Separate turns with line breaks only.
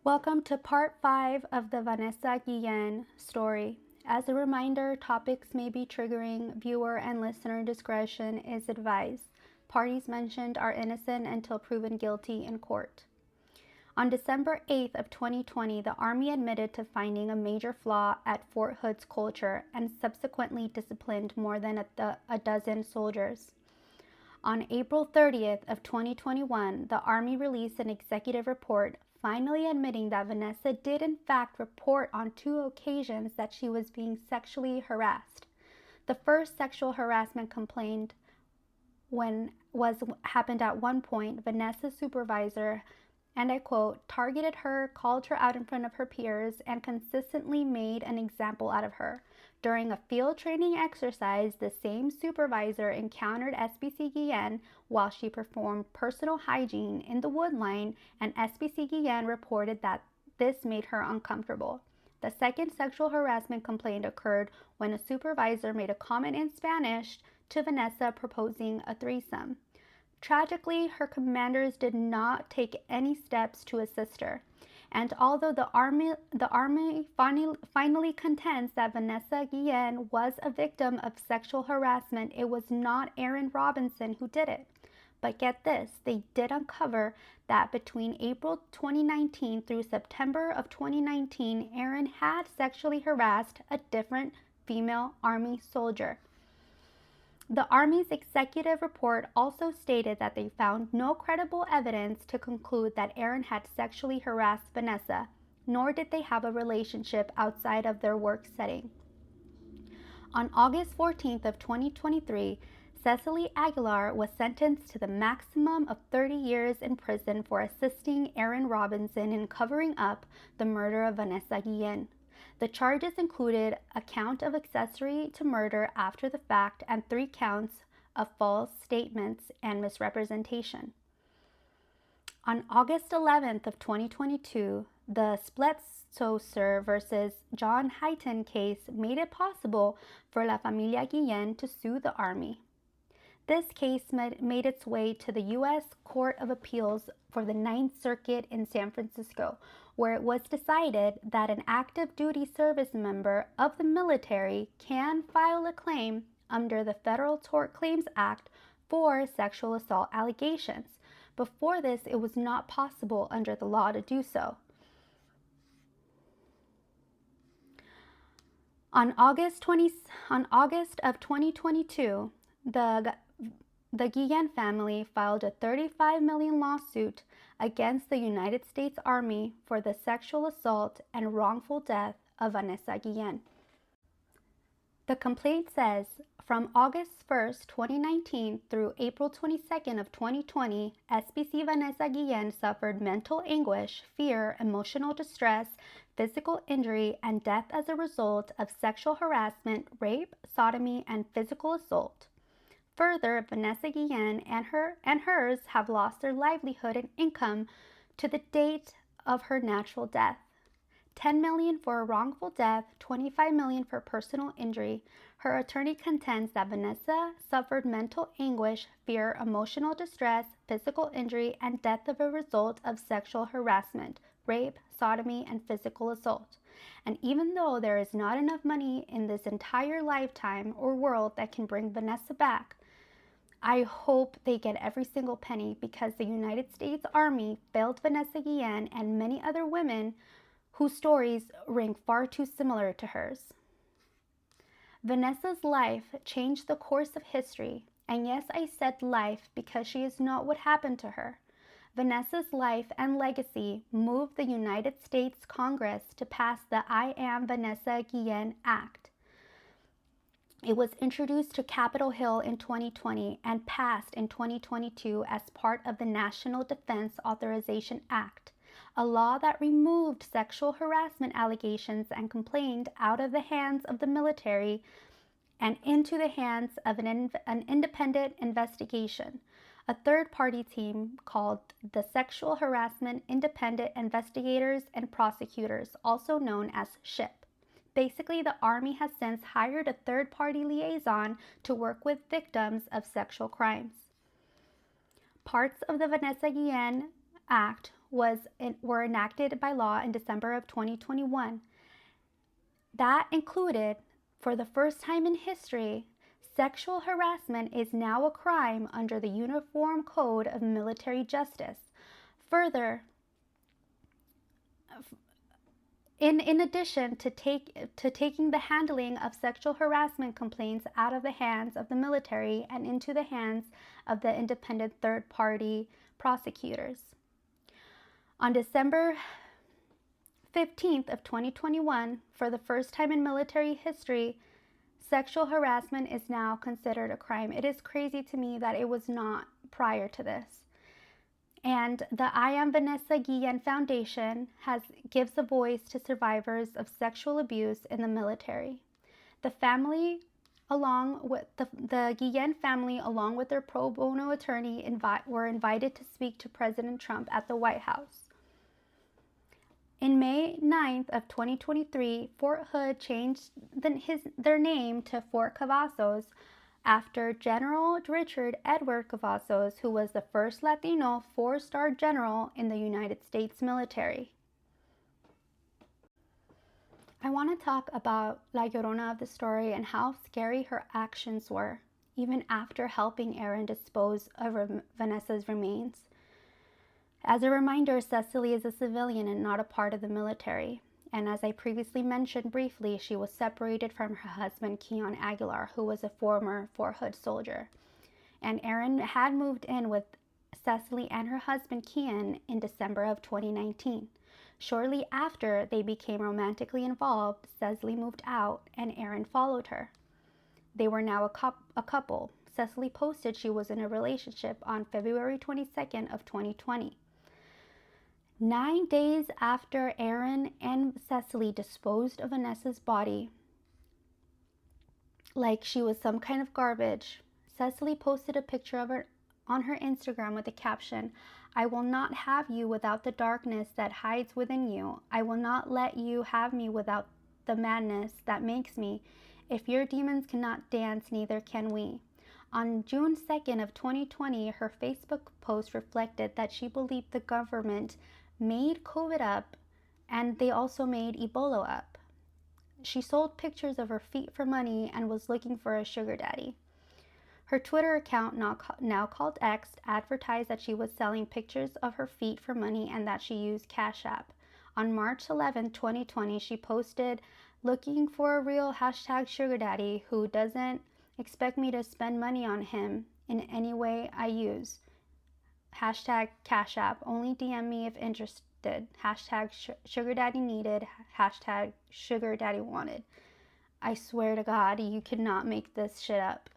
Welcome to part 5 of the Vanessa Guillen story. As a reminder, topics may be triggering. Viewer and listener discretion is advised. Parties mentioned are innocent until proven guilty in court. On December 8th of 2020, the Army admitted to finding a major flaw at Fort Hood's culture and subsequently disciplined more than a dozen soldiers. On April 30th of 2021, the Army released an executive report finally admitting that Vanessa did in fact report on 2 occasions that she was being sexually harassed. The first sexual harassment complaint happened at one point. Vanessa's supervisor, and I quote, targeted her, called her out in front of her peers, and consistently made an example out of her. During a field training exercise, the same supervisor encountered SBC Guillen while she performed personal hygiene in the wood line, and SBC Guillen reported that this made her uncomfortable. The second sexual harassment complaint occurred when a supervisor made a comment in Spanish to Vanessa proposing a threesome. Tragically, her commanders did not take any steps to assist her. And although the Army finally contends that Vanessa Guillen was a victim of sexual harassment, it was not Aaron Robinson who did it. But get this, they did uncover that between April 2019 through September of 2019, Aaron had sexually harassed a different female Army soldier. The Army's executive report also stated that they found no credible evidence to conclude that Aaron had sexually harassed Vanessa, nor did they have a relationship outside of their work setting. On August 14th of 2023, Cecily Aguilar was sentenced to the maximum of 30 years in prison for assisting Aaron Robinson in covering up the murder of Vanessa Guillen. The charges included a count of accessory to murder after the fact and 3 counts of false statements and misrepresentation. On August 11th of 2022, the Spletsoser versus John Hyten case made it possible for La Familia Guillen to sue the Army. This case made its way to the U.S. Court of Appeals for the Ninth Circuit in San Francisco, where it was decided that an active duty service member of the military can file a claim under the Federal Tort Claims Act for sexual assault allegations. Before this, it was not possible under the law to do so. On August of 2022, the Guillen family filed a $35 million lawsuit against the United States Army for the sexual assault and wrongful death of Vanessa Guillen. The complaint says, from August 1st, 2019 through April 22nd of 2020, SBC Vanessa Guillen suffered mental anguish, fear, emotional distress, physical injury, and death as a result of sexual harassment, rape, sodomy, and physical assault. Further, Vanessa Guillen and hers have lost their livelihood and income to the date of her natural death. $10 million for a wrongful death, $25 million for personal injury. Her attorney contends that Vanessa suffered mental anguish, fear, emotional distress, physical injury, and death as a result of sexual harassment, rape, sodomy, and physical assault. And even though there is not enough money in this entire lifetime or world that can bring Vanessa back, I hope they get every single penny, because the United States Army failed Vanessa Guillen and many other women whose stories ring far too similar to hers. Vanessa's life changed the course of history, and yes, I said life because she is not what happened to her. Vanessa's life and legacy moved the United States Congress to pass the I Am Vanessa Guillen Act. It was introduced to Capitol Hill in 2020 and passed in 2022 as part of the National Defense Authorization Act, a law that removed sexual harassment allegations and complaints out of the hands of the military and into the hands of an independent investigation, a third-party team called the Sexual Harassment Independent Investigators and Prosecutors, also known as SHIP. Basically, the Army has since hired a third-party liaison to work with victims of sexual crimes. Parts of the Vanessa Guillen Act were enacted by law in December of 2021. That included, for the first time in history, sexual harassment is now a crime under the Uniform Code of Military Justice. Further, in addition to taking the handling of sexual harassment complaints out of the hands of the military and into the hands of the independent third-party prosecutors. On December 15th of 2021, for the first time in military history, sexual harassment is now considered a crime. It is crazy to me that it was not prior to this. And the I Am Vanessa Guillen Foundation gives a voice to survivors of sexual abuse in the military. The family, along with the Guillen family, along with their pro bono attorney, were invited to speak to President Trump at the White House. In May 9th of 2023, Fort Hood changed their name to Fort Cavazos after General Richard Edward Cavazos, who was the first Latino 4-star general in the United States military. I want to talk about La Llorona of the story and how scary her actions were, even after helping Aaron dispose of Vanessa's remains. As a reminder, Cecily is a civilian and not a part of the military. And as I previously mentioned briefly, she was separated from her husband, Keon Aguilar, who was a former Fort Hood soldier. And Aaron had moved in with Cecily and her husband, Keon, in December of 2019. Shortly after they became romantically involved, Cecily moved out and Aaron followed her. They were now a couple. Cecily posted she was in a relationship on February 22nd of 2020. 9 days after Aaron and Cecily disposed of Vanessa's body like she was some kind of garbage, Cecily posted a picture of her on her Instagram with the caption, "I will not have you without the darkness that hides within you. I will not let you have me without the madness that makes me. If your demons cannot dance, neither can we." On June 2nd of 2020, her Facebook post reflected that she believed the government made COVID up and they also made Ebola up. She sold pictures of her feet for money and was looking for a sugar daddy. Her Twitter account, now called X, advertised that she was selling pictures of her feet for money and that she used Cash App. On March 11, 2020, she posted, "Looking for a real #sugar daddy who doesn't expect me to spend money on him in any way I use. #Cash App. Only DM me if interested. #sugar daddy needed. #sugar daddy wanted." I swear to God, you could not make this shit up.